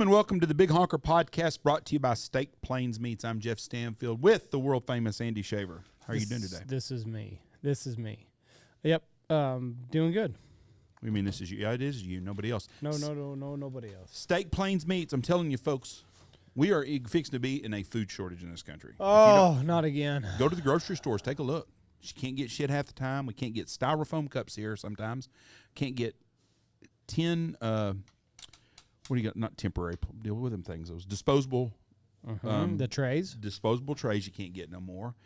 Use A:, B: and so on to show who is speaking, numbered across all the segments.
A: Welcome to the Big Honker podcast, brought to you by Steak Plains Meats. I'm Jeff Stanfield with the world famous Andy Shaver. How are you doing today?
B: This is me. Yep, doing good.
A: We mean this is you? Yeah, it is you. Nobody else.
B: No, nobody else.
A: Steak Plains Meats. I'm telling you, folks, we are fixing to be in a food shortage in this country.
B: Oh, not again.
A: Go to the grocery stores. Take a look. You can't get shit half the time. We can't get styrofoam cups here sometimes. Can't get tin. What do you got? Not temporary. Deal with them things. Those disposable.
B: The trays.
A: Disposable trays you can't get no more.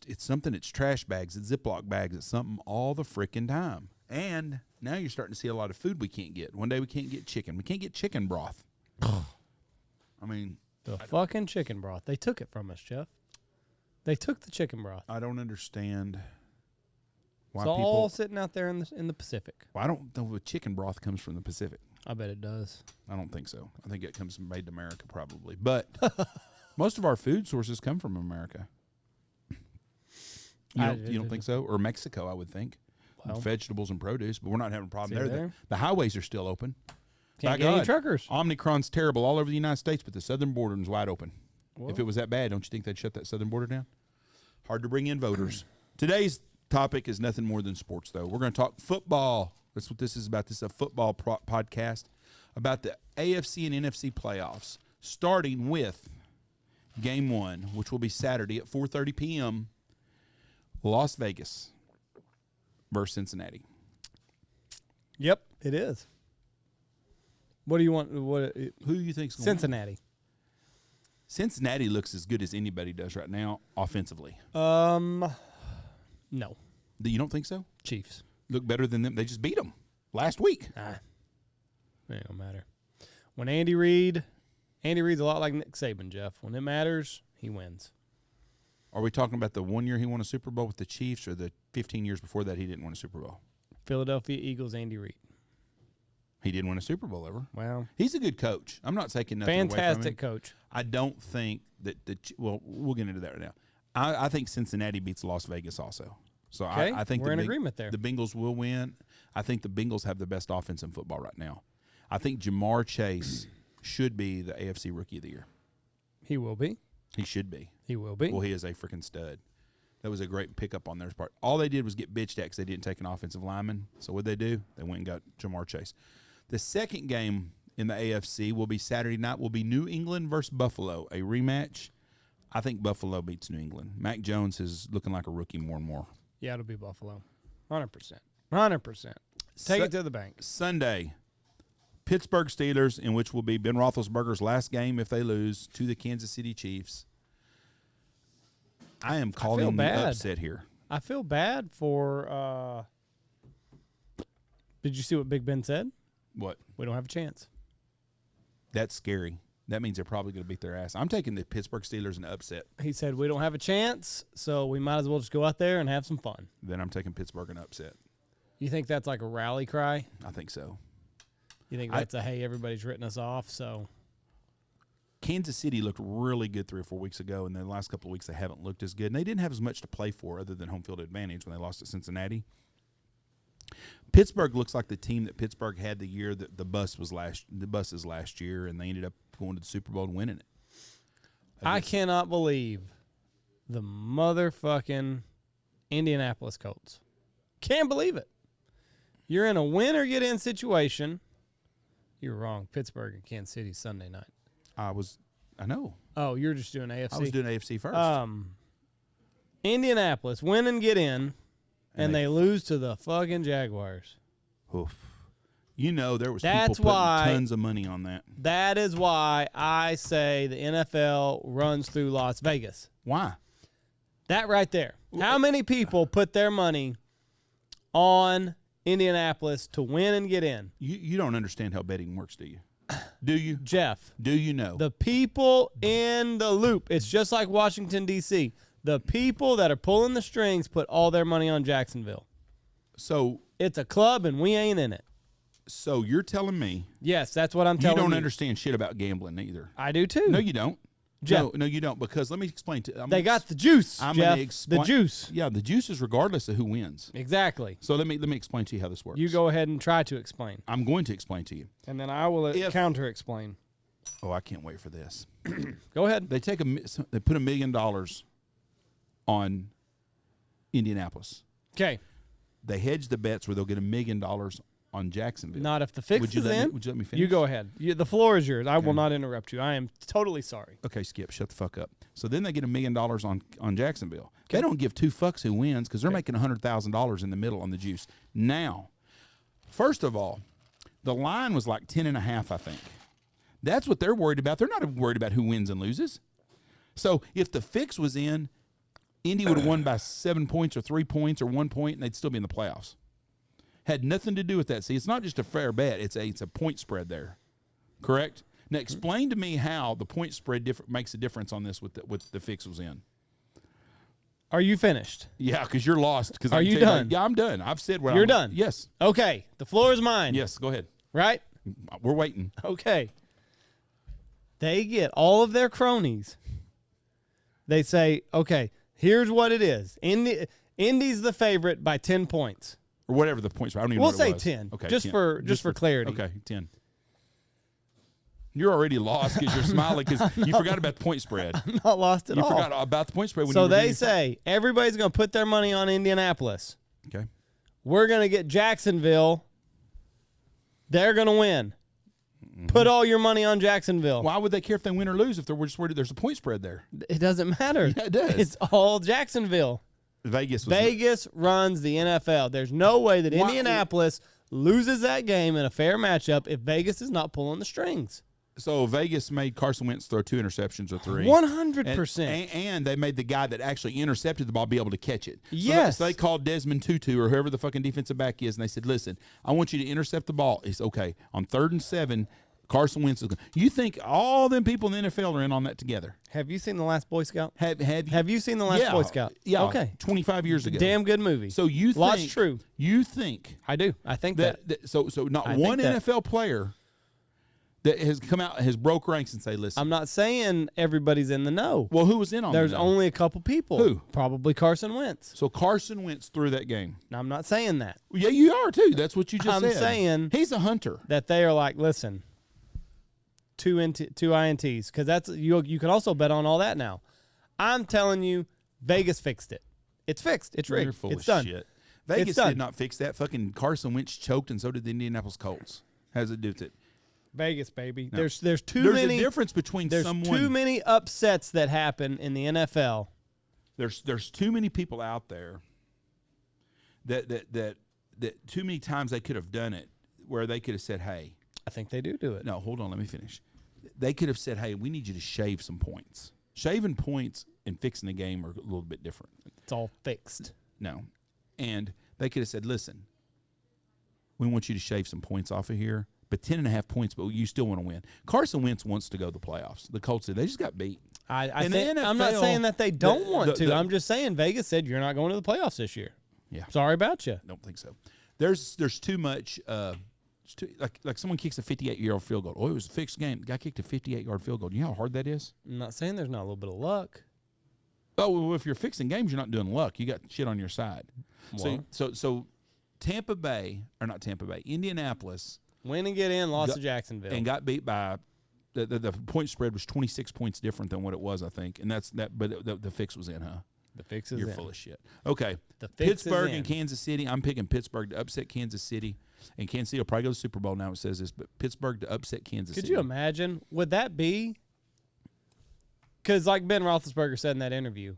A: It's something. It's trash bags. It's Ziploc bags. It's something all the freaking time. And now you're starting to see a lot of food we can't get. One day we can't get chicken. We can't get chicken broth. I mean.
B: The fucking chicken broth. They took it from us, Jeff. They took the chicken broth.
A: I don't understand why
B: it's all sitting out there in the Pacific.
A: Well, I don't know if chicken broth comes from the Pacific.
B: I bet it does.
A: I don't think so. I think it comes from made in America probably. But most of our food sources come from America. You don't think so? Or Mexico, I would think. Well, vegetables and produce, but we're not having a problem there. The highways are still open.
B: Can't get any truckers.
A: Omicron's terrible all over the United States, but the southern border is wide open.
B: Whoa.
A: If it was that bad, don't you think they'd shut that southern border down? Hard to bring in voters. Today's topic is nothing more than sports, though. We're going to talk football. That's what this is about. This is a football podcast about the AFC and NFC playoffs, starting with Game 1, which will be Saturday at 4:30 p.m., Las Vegas versus Cincinnati.
B: Yep, it is. What do you want? Who
A: do you think's going
B: Cincinnati.
A: Cincinnati looks as good as anybody does right now offensively.
B: No.
A: You don't think so?
B: Chiefs
A: look better than them. They just beat them last week.
B: It don't matter. When Andy Reid's a lot like Nick Saban, Jeff. When it matters, he wins.
A: Are we talking about the 1 year he won a Super Bowl with the Chiefs, or the 15 years before that he didn't win a Super Bowl?
B: Philadelphia Eagles, Andy Reid.
A: He didn't win a Super Bowl ever.
B: Well,
A: he's a good coach. I'm not taking nothing away from him.
B: Fantastic coach.
A: I don't think that we'll get into that right now. I think Cincinnati beats Las Vegas also. So
B: okay.
A: I think
B: we're in agreement there.
A: The Bengals will win. I think the Bengals have the best offense in football right now. I think Jamar Chase should be the AFC Rookie of the Year.
B: He will be.
A: He should be.
B: He will be.
A: Well, he is a freaking stud. That was a great pickup on their part. All they did was get bitched at because they didn't take an offensive lineman. So what did they do? They went and got Jamar Chase. The second game in the AFC will be Saturday night. Will be New England versus Buffalo, a rematch. I think Buffalo beats New England. Mac Jones is looking like a rookie more and more.
B: Yeah, it'll be Buffalo. 100%. 100%. Take it to the bank.
A: Sunday, Pittsburgh Steelers, in which will be Ben Roethlisberger's last game if they lose, to the Kansas City Chiefs. I am calling the upset here.
B: I feel bad for did you see what Big Ben said?
A: What?
B: We don't have a chance.
A: That's scary. That means they're probably going to beat their ass. I'm taking the Pittsburgh Steelers in the upset.
B: He said we don't have a chance, so we might as well just go out there and have some fun.
A: Then I'm taking Pittsburgh in the upset.
B: You think that's like a rally cry?
A: I think so.
B: You think that's hey, everybody's written us off, so.
A: Kansas City looked really good 3 or 4 weeks ago, and the last couple of weeks they haven't looked as good. And they didn't have as much to play for other than home field advantage when they lost to Cincinnati. Pittsburgh looks like the team that Pittsburgh had the year that the bus is last year, and they ended up going to the Super Bowl and winning it.
B: I cannot believe the motherfucking Indianapolis Colts. Can't believe it. You're in a win or get in situation. You're wrong. Pittsburgh and Kansas City Sunday night.
A: I know.
B: Oh, you're just doing AFC?
A: I was doing AFC first.
B: Indianapolis win and get in, and they lose to the fucking Jaguars.
A: Oof. You know, there was
B: That's
A: people putting
B: why-
A: tons of money on that.
B: That is why I say the NFL runs through Las Vegas.
A: Why?
B: That right there. How many people put their money on Indianapolis to win and get in?
A: You don't understand how betting works, do you? Do you?
B: Jeff,
A: Do you know?
B: the people in the loop. It's just like Washington, D.C. The people that are pulling the strings put all their money on Jacksonville.
A: So
B: It's a club, and we ain't in it.
A: so you're telling me
B: Yes, that's what I'm
A: you
B: telling you.
A: don't understand shit about gambling either.
B: I do too.
A: No, you don't.
B: Jeff.
A: No, you don't. Because let me explain to
B: They got the juice,
A: I'm
B: Jeff.
A: gonna explain,
B: The juice.
A: Yeah, the juice is regardless of who wins.
B: Exactly.
A: So let me explain to you how this works.
B: You go ahead and try to explain.
A: I'm going to explain to you.
B: And then I will
A: If-
B: counter-explain.
A: Oh, I can't wait for this.
B: Go ahead.
A: They put $1 million on Indianapolis.
B: Okay.
A: They hedge the bets where they'll get $1 million on Jacksonville.
B: Not if the fix
A: Would you
B: is
A: let me-
B: in.
A: would you let me finish?
B: You go ahead. The floor is yours. I will not interrupt you. I am totally sorry.
A: Okay, Skip, shut the fuck up. So then they get $1 million on Jacksonville. They don't give two fucks who wins because they're making $100,000 in the middle on the juice. Now, first of all, the line was like 10.5, I think. That's what they're worried about. They're not worried about who wins and loses. So if the fix was in, Indy would have won by 7 points or 3 points or 1 point, and they'd still be in the playoffs. Had nothing to do with that. See, it's not just a fair bet. It's a point spread there. Correct? Now, explain to me how the point spread makes a difference on this with the fix was in.
B: Are you finished?
A: Yeah, because you're lost.
B: Are you done?
A: Yeah, I'm done. I've said what
B: You're
A: I'm
B: done?
A: Yes.
B: Okay. The floor is mine.
A: Yes, go ahead.
B: Right?
A: We're waiting.
B: Okay. They get all of their cronies. They say, okay, here's what it is. Indy's the favorite by 10 points.
A: Or whatever the points are. I don't even know
B: We'll
A: what
B: say
A: it was.
B: 10.
A: Okay,
B: Just
A: 10.
B: for clarity.
A: Okay, 10. You're already lost because you're smiling because you forgot about the point spread.
B: I'm not lost at
A: You
B: all.
A: forgot about the point spread. When
B: So
A: you were
B: they
A: reading-
B: say everybody's going to put their money on Indianapolis.
A: Okay.
B: We're going to get Jacksonville. They're going to win. Put all your money on Jacksonville.
A: Why would they care if they win or lose if they're just worried there's a point spread there?
B: It doesn't matter.
A: Yeah, it does.
B: It's all Jacksonville.
A: Vegas was
B: Vegas runs the NFL. There's no way that
A: Why-
B: Indianapolis loses that game in a fair matchup if Vegas is not pulling the strings.
A: So Vegas made Carson Wentz throw 2 interceptions or 3.
B: 100%.
A: And they made the guy that actually intercepted the ball be able to catch it.
B: Yes.
A: So they called Desmond Tutu or whoever the fucking defensive back is, and they said, listen, I want you to intercept the ball. It's okay. On 3rd and 7, Carson Wentz is going. You think all them people in the NFL are in on that together?
B: Have you seen The Last Boy Scout?
A: Have
B: you seen The Last Boy Scout?
A: Yeah.
B: Okay.
A: 25 years ago.
B: Damn good movie.
A: So you think.
B: Lots true.
A: You think
B: I do. I think that.
A: so not
B: I
A: one
B: think that.
A: NFL player that has come out has broke ranks and say, listen.
B: I'm not saying everybody's in the know.
A: Well, who was in on
B: There's
A: that?
B: only a couple people.
A: Who?
B: Probably Carson Wentz.
A: So Carson Wentz through that game.
B: Now, I'm not saying that.
A: Yeah, you are too. That's what you just
B: I'm
A: said.
B: saying
A: he's a hunter.
B: that they are like, listen, two INTs, because that's you can also bet on all that now. I'm telling you, Vegas fixed it. It's fixed. It's rigged.
A: You're full
B: it's
A: of
B: done.
A: shit. Vegas
B: It's done.
A: did not fix that. Fucking Carson Wentz choked, and so did the Indianapolis Colts. How does it do with it?
B: Vegas, baby.
A: No.
B: There's too
A: There's
B: many.
A: a difference between
B: There's
A: someone.
B: too many upsets that happen in the NFL.
A: There's too many people out there that too many times they could have done it where they could have said, hey,
B: I think they do it.
A: no, hold on, let me finish. They could have said, hey, we need you to shave some points. Shaving points and fixing the game are a little bit different.
B: It's all fixed.
A: No. And they could have said, listen, we want you to shave some points off of here, but 10.5 points, but you still want to win. Carson Wentz wants to go to the playoffs. The Colts did. They just got beat.
B: I'm
A: the
B: not
A: NFL
B: saying that they don't want to.
A: the-
B: I'm just saying Vegas said you're not going to the playoffs this year.
A: Yeah.
B: Sorry about you.
A: Don't think so. There's too much. It's too, like someone kicks a 58-yard field goal. Oh, it was a fixed game. The guy kicked a 58-yard field goal. You know how hard that is?
B: I'm not saying there's not a little bit of luck.
A: Oh, well, if you're fixing games, you're not doing luck. You got shit on your side.
B: Well.
A: So Tampa Bay, or not Tampa Bay, Indianapolis,
B: Win and get in, lost
A: Got-
B: to Jacksonville.
A: and got beat by the point spread was 26 points different than what it was, I think. And that's that. But the fix was in, huh?
B: The fix is
A: You're
B: in.
A: full of shit. Okay.
B: The fix is
A: Pittsburgh
B: in.
A: and Kansas City. I'm picking Pittsburgh to upset Kansas City. And Kansas City will probably go to the Super Bowl now. It says this, but Pittsburgh to upset Kansas
B: Could
A: City.
B: you imagine? Would that be? Because like Ben Roethlisberger said in that interview,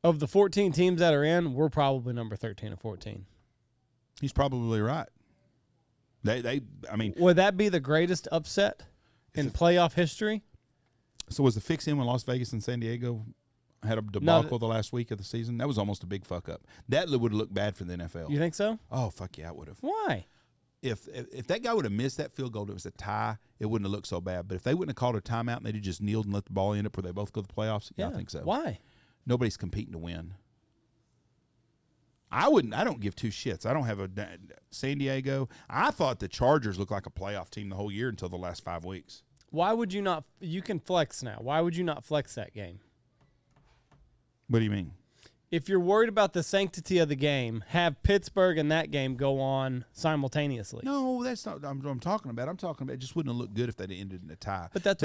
B: of the 14 teams that are in, we're probably number 13 or 14.
A: He's probably right. I mean,
B: would that be the greatest upset in playoff history?
A: So was the fix in when Las Vegas and San Diego had a debacle the last week of the season? That was almost a big fuck up. That would have looked bad for the NFL.
B: You think so?
A: Oh, fuck yeah, it would have.
B: Why?
A: If that guy would have missed that field goal, it was a tie, it wouldn't have looked so bad. But if they wouldn't have called a timeout and they'd have just kneeled and let the ball end up where they both go to the playoffs, yeah, I think so.
B: Why?
A: Nobody's competing to win. I don't give two shits. I don't have a San Diego. I thought the Chargers looked like a playoff team the whole year until the last 5 weeks.
B: Why would you not? You can flex now. Why would you not flex that game?
A: What do you mean?
B: If you're worried about the sanctity of the game, have Pittsburgh and that game go on simultaneously.
A: No, that's not what I'm talking about. I'm talking about it just wouldn't have looked good if they ended in a tie.
B: But that's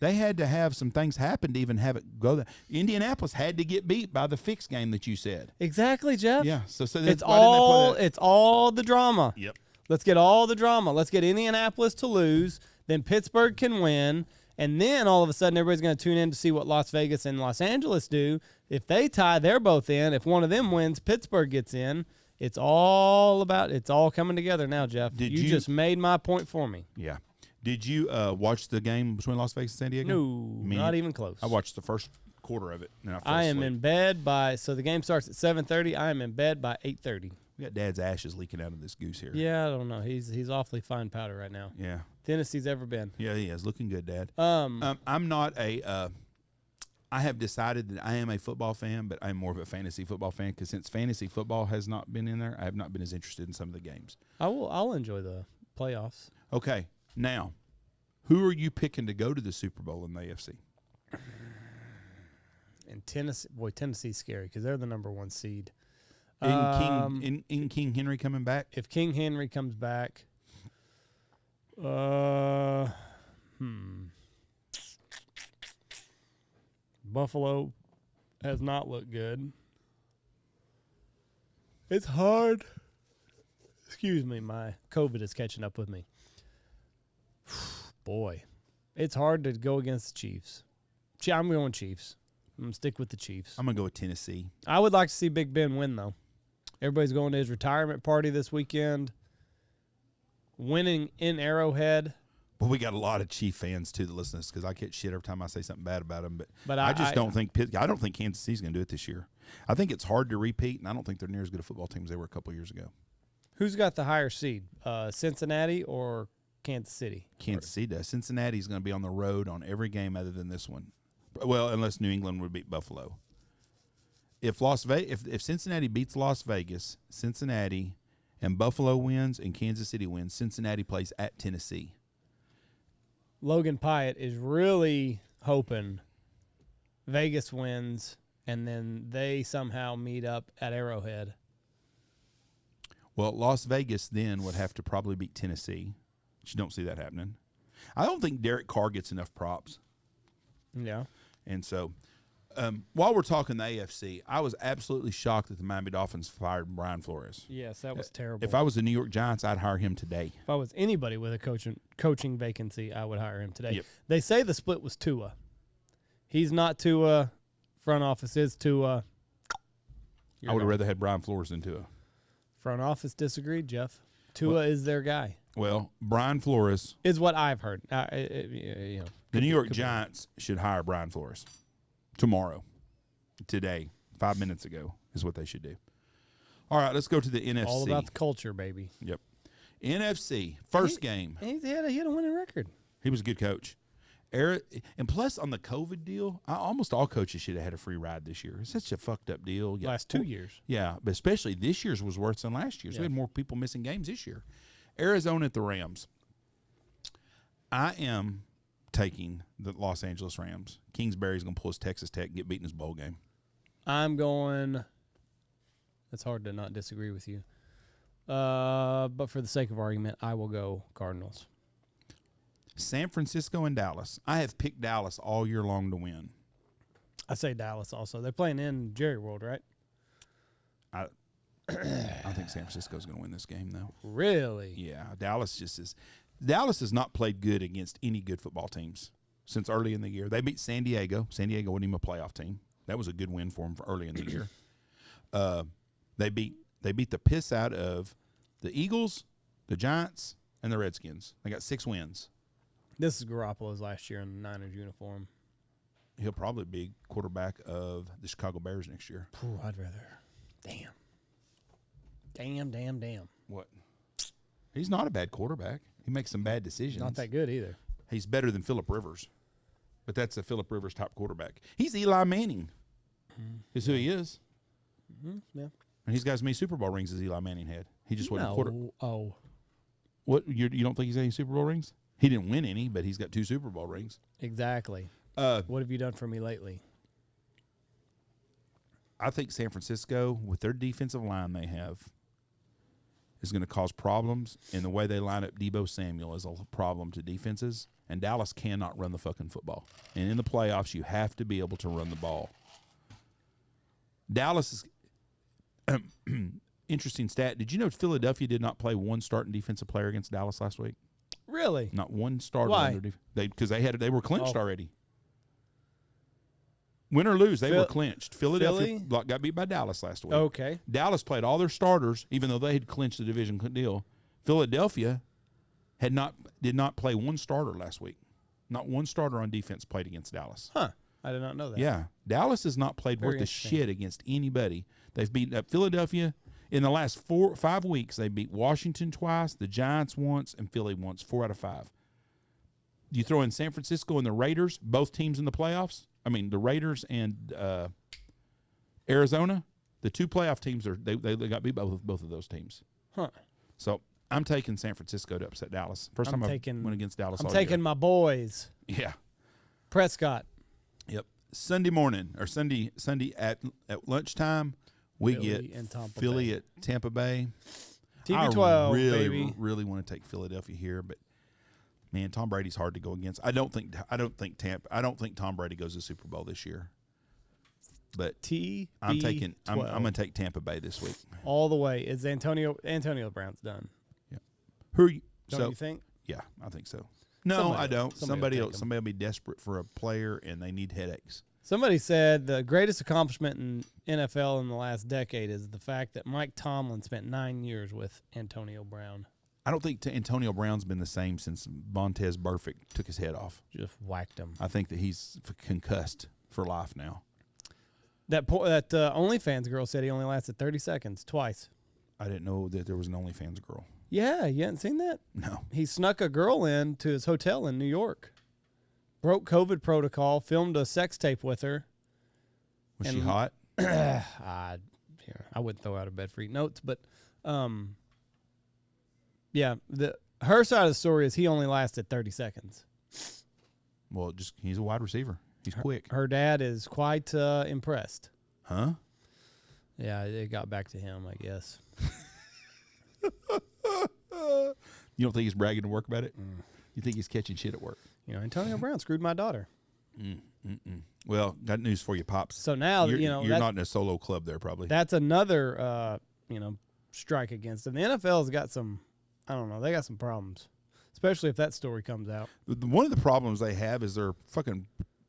A: they had to have some things happen to even have it go there. Indianapolis had to get beat by the fixed game that you said.
B: Exactly, Jeff.
A: Yeah. So
B: it's all the drama.
A: Yep.
B: Let's get all the drama. Let's get Indianapolis to lose. Then Pittsburgh can win. And then all of a sudden everybody's going to tune in to see what Las Vegas and Los Angeles do. If they tie, they're both in. If one of them wins, Pittsburgh gets in. It's all coming together now, Jeff. You just made my point for me.
A: Yeah. Did you watch the game between Las Vegas and San Diego?
B: No, not even close.
A: I watched the first quarter of it. And
B: I am in bed so the game starts at 7:30. I am in bed by 8:30.
A: We got Dad's ashes leaking out of this goose here.
B: Yeah, I don't know. He's awfully fine powder right now.
A: Yeah.
B: Tennessee's ever been.
A: Yeah, he is. Looking good, Dad. I'm not I have decided that I am a football fan, but I'm more of a fantasy football fan because since fantasy football has not been in there, I have not been as interested in some of the games.
B: I'll enjoy the playoffs.
A: Okay. Now, who are you picking to go to the Super Bowl in the AFC?
B: And Tennessee's scary because they're the number 1 seed.
A: In King Henry coming back?
B: If King Henry comes back, Buffalo has not looked good. It's hard. Excuse me, my COVID is catching up with me. Boy, it's hard to go against the Chiefs. I'm going Chiefs. I'm going to stick with the Chiefs.
A: I'm going to go with Tennessee.
B: I would like to see Big Ben win, though. Everybody's going to his retirement party this weekend. Winning in Arrowhead.
A: Well, we got a lot of Chief fans, too, that listen to us because I get shit every time I say something bad about them. But I don't think Kansas City's going to do it this year. I think it's hard to repeat, and I don't think they're near as good a football team as they were a couple years ago.
B: Who's got the higher seed, Cincinnati or Kansas City?
A: Kansas City does. Cincinnati's going to be on the road on every game other than this one. Well, unless New England would beat Buffalo. If Cincinnati beats Las Vegas, Cincinnati, and Buffalo wins and Kansas City wins, Cincinnati plays at Tennessee.
B: Logan Pyatt is really hoping Vegas wins and then they somehow meet up at Arrowhead.
A: Well, Las Vegas then would have to probably beat Tennessee, but you don't see that happening. I don't think Derek Carr gets enough props.
B: Yeah.
A: And so, while we're talking the AFC, I was absolutely shocked that the Miami Dolphins fired Brian Flores.
B: Yes, that was terrible.
A: If I was the New York Giants, I'd hire him today.
B: If I was anybody with a coaching vacancy, I would hire him today.
A: Yep.
B: They say the split was Tua. He's not Tua. Front office is Tua.
A: I would have rather had Brian Flores than Tua.
B: Front office disagreed, Jeff. Tua is their guy.
A: Well, Brian Flores
B: is what I've heard.
A: The New York Giants should hire Brian Flores tomorrow, today, 5 minutes ago is what they should do. All right, let's go to the NFC.
B: All about the culture, baby.
A: Yep. NFC, first game.
B: He had a winning record.
A: He was a good coach. And plus, on the COVID deal, almost all coaches should have had a free ride this year. It's such a fucked up deal.
B: Last 2 years.
A: Yeah, but especially this year's was worse than last year's. Yeah. We had more people missing games this year. Arizona at the Rams. I am taking the Los Angeles Rams. Kingsbury's going to pull his Texas Tech and get beaten in his bowl game.
B: I'm going – it's hard to not disagree with you. But for the sake of argument, I will go Cardinals.
A: San Francisco and Dallas. I have picked Dallas all year long to win.
B: I say Dallas also. They're playing in Jerry World, right?
A: I think San Francisco's going to win this game, though.
B: Really?
A: Yeah. Dallas has not played good against any good football teams since early in the year. They beat San Diego. San Diego wasn't even a playoff team. That was a good win for them for early in the year. They beat the piss out of the Eagles, the Giants, and the Redskins. They got 6 wins.
B: This is Garoppolo's last year in the Niners uniform.
A: He'll probably be quarterback of the Chicago Bears next year.
B: Ooh, I'd rather. Damn.
A: What? He's not a bad quarterback. He makes some bad decisions.
B: Not that good either.
A: He's better than Phillip Rivers. But that's a Phillip Rivers type quarterback. He's Eli Manning. Is who he is.
B: Yeah.
A: And he's got as many Super Bowl rings as Eli Manning had. He just wasn't a quarter.
B: Oh.
A: What? You don't think he's got any Super Bowl rings? He didn't win any, but he's got 2 Super Bowl rings.
B: Exactly. What have you done for me lately?
A: I think San Francisco, with their defensive line they have, is going to cause problems. And the way they line up Deebo Samuel is a problem to defenses. And Dallas cannot run the fucking football. And in the playoffs, you have to be able to run the ball. Dallas is interesting stat. Did you know Philadelphia did not play one starting defensive player against Dallas last week?
B: Really?
A: Not one starter.
B: Why?
A: Because they were clinched already. Win or lose, they were clinched. Philadelphia got beat by Dallas last week.
B: Okay.
A: Dallas played all their starters, even though they had clinched the division deal. Philadelphia did not play one starter last week. Not one starter on defense played against Dallas.
B: Huh. I did not know that.
A: Yeah. Dallas has not played worth a shit against anybody. They've beaten up Philadelphia. In the last 5 weeks, they beat Washington twice, the Giants once, and Philly once, 4 out of 5. You throw in San Francisco and the Raiders, both teams in the playoffs. I mean, the Raiders and Arizona, the 2 playoff teams they got beat by both of those teams.
B: Huh.
A: So I'm taking San Francisco to upset Dallas. First time I went against Dallas.
B: I'm taking my boys.
A: Yeah.
B: Prescott.
A: Yep. Sunday morning or Sunday at lunchtime, we
B: Philly
A: get
B: and Tampa
A: Philly
B: Bay.
A: at Tampa Bay.
B: TB12,
A: I
B: baby.
A: really want to take Philadelphia here, but man, Tom Brady's hard to go against. I don't think Tom Brady goes to the Super Bowl this year. But I'm going to take Tampa Bay this week.
B: All the way. Is Antonio Brown's done?
A: Yeah. Who are you?
B: Don't you think?
A: Yeah, I think so. No, I don't. Somebody will be desperate for a player and they need headaches.
B: Somebody said the greatest accomplishment in NFL in the last decade is the fact that Mike Tomlin spent 9 years with Antonio Brown.
A: I don't think Antonio Brown's been the same since Montez Burfict took his head off.
B: Just whacked him.
A: I think that he's concussed for life now.
B: That OnlyFans girl said he only lasted 30 seconds twice.
A: I didn't know that there was an OnlyFans girl.
B: Yeah, you hadn't seen that?
A: No.
B: He snuck a girl in to his hotel in New York. Broke COVID protocol, filmed a sex tape with her.
A: Was she hot?
B: I wouldn't throw out a bed for eating notes, but yeah, her side of the story is he only lasted 30 seconds.
A: Well, he's a wide receiver. He's quick.
B: Her dad is quite impressed.
A: Huh?
B: Yeah, it got back to him, I guess.
A: You don't think he's bragging to work about it? You think he's catching shit at work?
B: Antonio Brown screwed my daughter.
A: Well, got news for you, Pops.
B: So now,
A: you're not in a solo club there, probably.
B: That's another, strike against him. The NFL's got some, I don't know, they got some problems, especially if that story comes out.
A: One of the problems they have is their fucking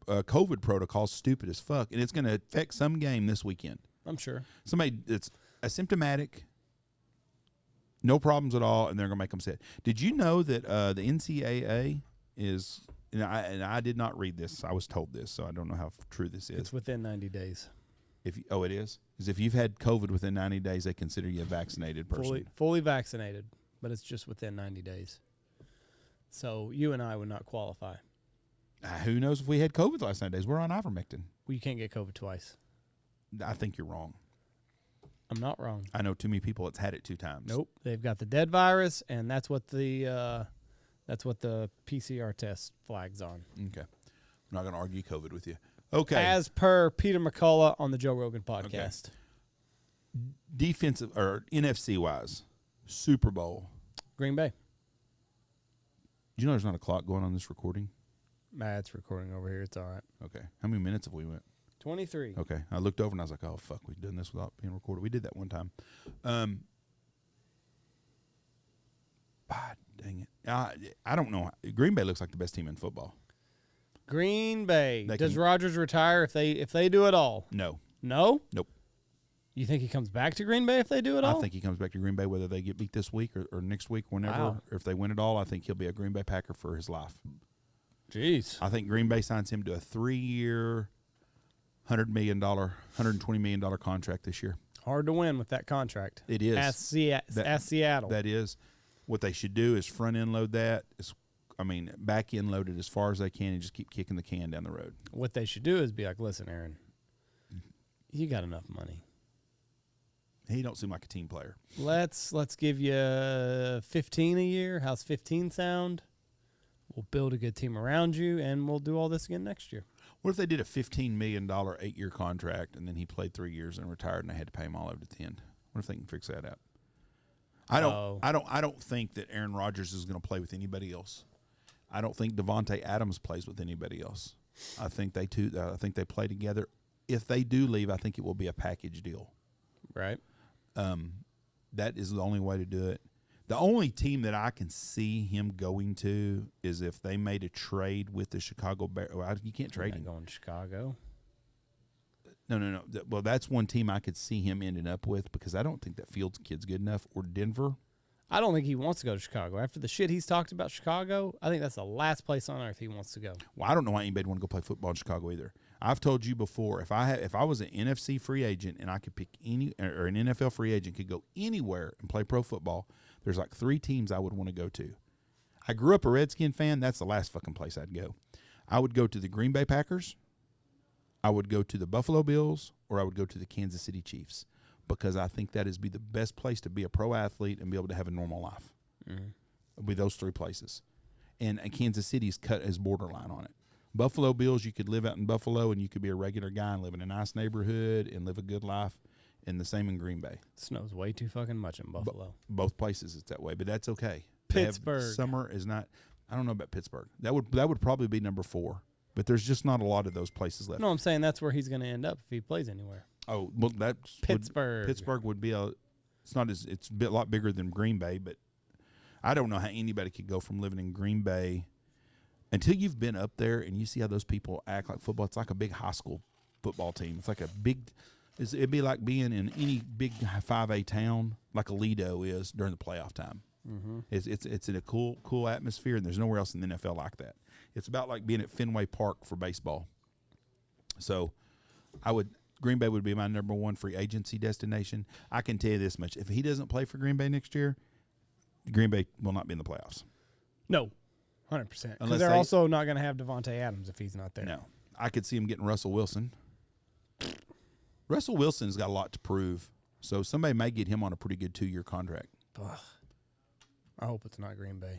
A: COVID protocol stupid as fuck, and it's going to affect some game this weekend.
B: I'm sure.
A: Somebody that's asymptomatic, no problems at all, and they're going to make them sit. Did you know that the NCAA is, and I did not read this, I was told this, so I don't know how true this is.
B: It's within 90 days.
A: It is? Because if you've had COVID within 90 days, they consider you a vaccinated person.
B: Fully vaccinated, but it's just within 90 days. So you and I would not qualify.
A: Who knows if we had COVID the last 9 days? We're on ivermectin.
B: Well, you can't get COVID twice.
A: I think you're wrong.
B: I'm not wrong.
A: I know too many people that's had it 2 times.
B: Nope. They've got the dead virus, and that's what the PCR test flags on.
A: Okay. I'm not going to argue COVID with you. Okay.
B: As per Peter McCullough on the Joe Rogan podcast.
A: Okay. Defensive or NFC wise, Super Bowl.
B: Green Bay.
A: Do you know there's not a clock going on this recording?
B: It's recording over here. It's all right.
A: Okay. How many minutes have we went?
B: 23.
A: Okay. I looked over and I was like, oh, fuck, we've done this without being recorded. We did that one time. Dang it. I don't know. Green Bay looks like the best team in football.
B: Green Bay. Does Rodgers retire if they do it all?
A: No.
B: No?
A: Nope.
B: You think he comes back to Green Bay if they do it all?
A: I think he comes back to Green Bay whether they get beat this week or next week, whenever.
B: Wow.
A: Or if they win it all, I think he'll be a Green Bay Packer for his life.
B: Jeez.
A: I think Green Bay signs him to a 3-year, $120 million contract this year.
B: Hard to win with that contract.
A: It is.
B: Ask Seattle.
A: That is. What they should do is front-end load that. Back-end load it as far as they can and just keep kicking the can down the road.
B: What they should do is be like, listen, Aaron, you got enough money.
A: He don't seem like a team player.
B: Let's give you 15 a year. How's 15 sound? We'll build a good team around you, and we'll do all this again next year.
A: What if they did a $15 million 8-year contract and then he played 3 years and retired and they had to pay him all over to 10? What if they can fix that out? I don't think that Aaron Rodgers is going to play with anybody else. I don't think Devontae Adams plays with anybody else. I think they play together. If they do leave, I think it will be a package deal.
B: Right.
A: That is the only way to do it. The only team that I can see him going to is if they made a trade with the Chicago Bears. Well, you can't trade him.
B: Going to Chicago.
A: No. Well, that's one team I could see him ending up with because I don't think that Fields kid's good enough. Or Denver.
B: I don't think he wants to go to Chicago. After the shit he's talked about Chicago, I think that's the last place on earth he wants to go.
A: Well, I don't know why anybody would want to go play football in Chicago either. I've told you before, if I was an NFC free agent and I could pick any, or an NFL free agent could go anywhere and play pro football, there's like 3 teams I would want to go to. I grew up a Redskin fan. That's the last fucking place I'd go. I would go to the Green Bay Packers. I would go to the Buffalo Bills, or I would go to the Kansas City Chiefs because I think that is be the best place to be a pro athlete and be able to have a normal life. Mm-hmm. It'll be those 3 places. And Kansas City's cut as borderline on it. Buffalo Bills, you could live out in Buffalo and you could be a regular guy and live in a nice neighborhood and live a good life. And the same in Green Bay.
B: It snows way too fucking much in Buffalo.
A: Both places it's that way, but that's okay.
B: Pittsburgh.
A: Summer is not. I don't know about Pittsburgh. That would probably be number 4. But there's just not a lot of those places left.
B: No, I'm saying that's where he's going to end up if he plays anywhere.
A: Oh, well, that's
B: Pittsburgh.
A: Pittsburgh would be it's a lot bigger than Green Bay, but I don't know how anybody could go from living in Green Bay until you've been up there and you see how those people act like football. It's like a big high school football team. It's like it'd be like being in any big 5A town like Aledo is during the playoff time. Mm-hmm. It's in a cool atmosphere, and there's nowhere else in the NFL like that. It's about like being at Fenway Park for baseball. So Green Bay would be my number 1 free agency destination. I can tell you this much. If he doesn't play for Green Bay next year, Green Bay will not be in the playoffs.
B: No, 100%. Because they're also not going to have Devontae Adams if he's not there.
A: No. I could see him getting Russell Wilson. Russell Wilson's got a lot to prove, so somebody may get him on a pretty good 2-year contract.
B: Ugh. I hope it's not Green Bay.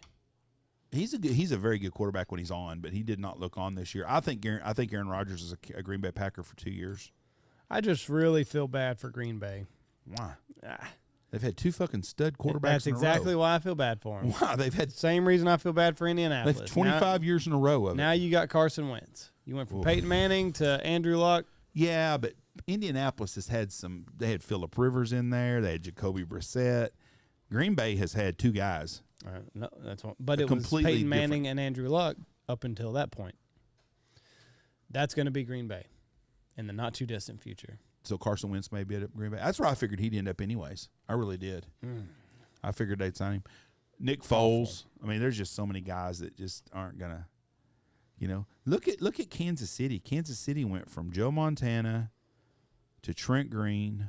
A: He's a very good quarterback when he's on, but he did not look on this year. I think Aaron Rodgers is a Green Bay Packer for 2 years.
B: I just really feel bad for Green Bay.
A: Why? They've had 2 fucking stud quarterbacks.
B: That's exactly why I feel bad for them.
A: Why? They've had
B: same reason I feel bad for Indianapolis.
A: They've 25 years in a row of it.
B: Now you got Carson Wentz. You went from Peyton Manning to Andrew Luck.
A: Yeah, but Indianapolis has had they had Phillip Rivers in there. They had Jacoby Brissett. Green Bay has had 2 guys.
B: No, that's one. But it was Peyton Manning and Andrew Luck up until that point. That's going to be Green Bay in the not too distant future.
A: So Carson Wentz may be at Green Bay. That's where I figured he'd end up anyways. I really did. I figured they'd sign him. Nick Foles. I mean, there's just so many guys that just aren't gonna. Look at Kansas City. Kansas City went from Joe Montana to Trent Green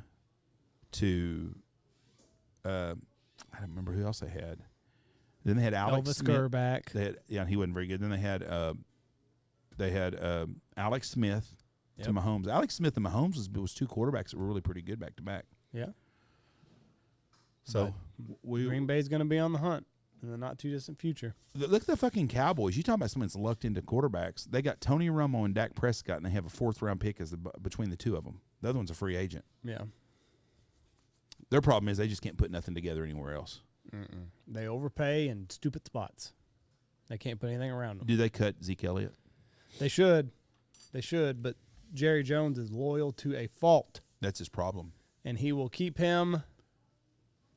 A: to I don't remember who else they had. Then they had Alex Smith.
B: Elvis
A: Gerback. He wasn't very good. Then they had Alex Smith to Mahomes. Alex Smith and Mahomes was 2 quarterbacks that were really pretty good back to back.
B: Yeah.
A: So
B: Green Bay's going to be on the hunt in the not too distant future.
A: Look at the fucking Cowboys. You talking about someone that's lucked into quarterbacks? They got Tony Romo and Dak Prescott, and they have a 4th-round pick between the 2 of them. The other one's a free agent.
B: Yeah.
A: Their problem is they just can't put nothing together anywhere else.
B: They overpay in stupid spots. They can't put anything around them.
A: Do they cut Zeke Elliott?
B: They should, but Jerry Jones is loyal to a fault.
A: That's his problem.
B: And he will keep him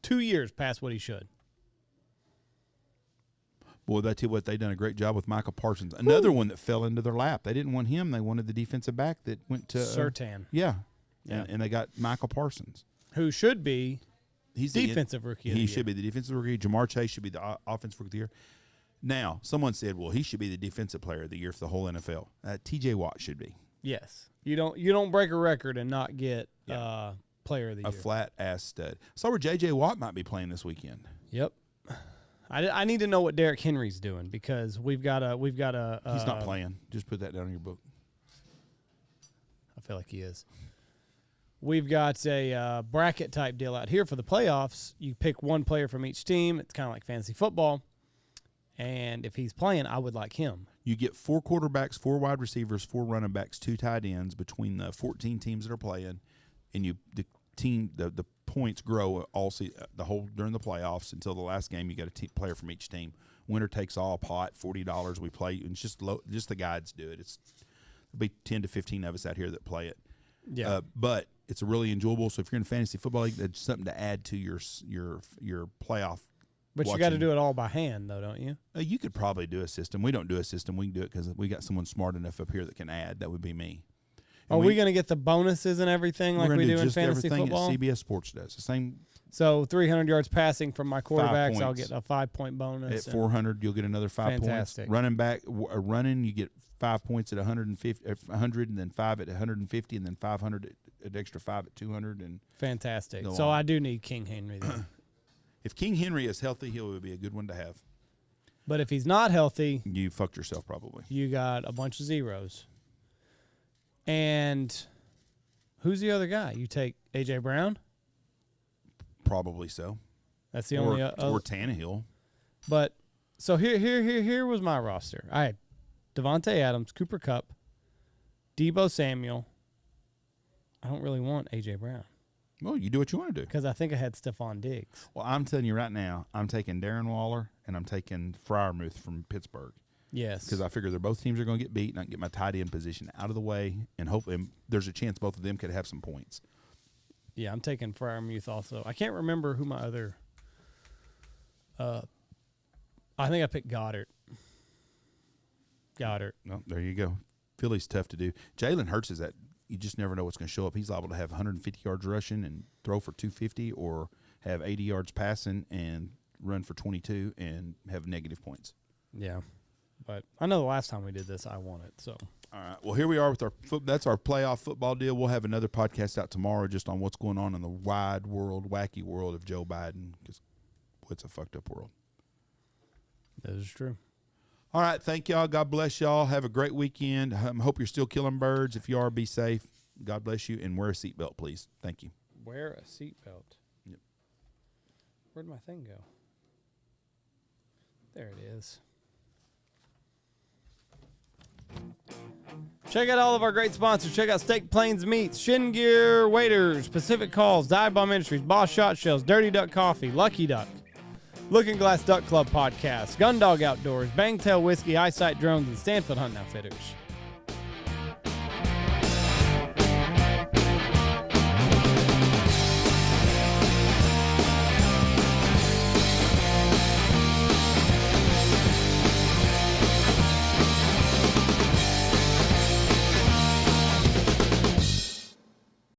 B: 2 years past what he should.
A: Boy, that's what they done a great job with Michael Parsons. Another one that fell into their lap. They didn't want him. They wanted the defensive back that went to
B: Surtain.
A: Yeah.
B: Yeah.
A: And they got Michael Parsons,
B: who should be
A: he's
B: defensive rookie of the year.
A: He should be the defensive rookie. Jamar Chase should be the offensive rookie of the year. Now, someone said, well, he should be the defensive player of the year for the whole NFL. T.J. Watt should be.
B: Yes. You don't break a record and not get player of the year.
A: A flat-ass stud. Saw where J.J. Watt might be playing this weekend.
B: Yep. I need to know what Derrick Henry's doing because we've got a.
A: He's not playing. Just put that down in your book.
B: I feel like he is. We've got a bracket type deal out here for the playoffs. You pick one player from each team. It's kind of like fantasy football. And if he's playing, I would like him.
A: You get 4 quarterbacks, 4 wide receivers, 4 running backs, 2 tight ends between the 14 teams that are playing, and the points grow the whole during the playoffs until the last game. You got a player from each team. Winner takes all pot, $40. We play, and it's just the guides do it. There'll be 10 to 15 of us out here that play it.
B: Yeah,
A: but it's a really enjoyable. So if you're in a fantasy football league, that's something to add to your playoff.
B: But you got to do it all by hand, though, don't you?
A: You could probably do a system. We don't do a system. We can do it because we got someone smart enough up here that can add. That would be me.
B: Are we going to get the bonuses and everything like we do in fantasy football?
A: Everything that CBS Sports does. The same.
B: So 300 yards passing from my quarterbacks, I'll get a 5-point bonus.
A: At 400, you'll get another 5
B: fantastic.
A: points. Running back, running, you get 5 points at 100, and then 5 at 150, and then 500 an extra 5 at 200. And
B: fantastic. So I do need King Henry then.
A: If King Henry is healthy, he would be a good one to have.
B: But if he's not healthy,
A: you fucked yourself probably.
B: You got a bunch of zeros. And who's the other guy? You take A.J. Brown?
A: Probably so.
B: That's the only
A: or Tannehill.
B: But so here was my roster. I had Devontae Adams, Cooper Kupp, Deebo Samuel. I don't really want A.J. Brown.
A: Well, you do what you want to do.
B: Because I think I had Stephon Diggs.
A: Well, I'm telling you right now, I'm taking Darren Waller and I'm taking Freiermuth from Pittsburgh.
B: Yes.
A: Because I figure both teams are going to get beat, and I can get my tight end position out of the way, and hopefully there's a chance both of them could have some points.
B: Yeah, I'm taking Freiermuth also. I can't remember who my other I think I picked Goddard.
A: No, there you go. Philly's tough to do. Jalen Hurts is that you just never know what's going to show up. He's liable to have 150 yards rushing and throw for 250, or have 80 yards passing and run for 22 and have negative points.
B: Yeah. But I know the last time we did this, I won it. So,
A: all right. Well, here we are with that's our playoff football deal. We'll have another podcast out tomorrow just on what's going on in the wide world, wacky world of Joe Biden, because it's a fucked up world.
B: That is true.
A: All right. Thank y'all. God bless y'all. Have a great weekend. Hope you're still killing birds. If you are, be safe. God bless you, and wear a seatbelt, please. Thank you.
B: Wear a seatbelt.
A: Yep.
B: Where'd my thing go? There it is. Check out all of our great sponsors. Check out Steak Plains Meats, Shin Gear Waiters, Pacific Calls, Dive Bomb Industries, Boss Shot Shells, Dirty Duck Coffee, Lucky Duck, Looking Glass Duck Club Podcast, Gundog Outdoors, Bangtail Whiskey, Eyesight Drones, and Stanfield Hunting Outfitters.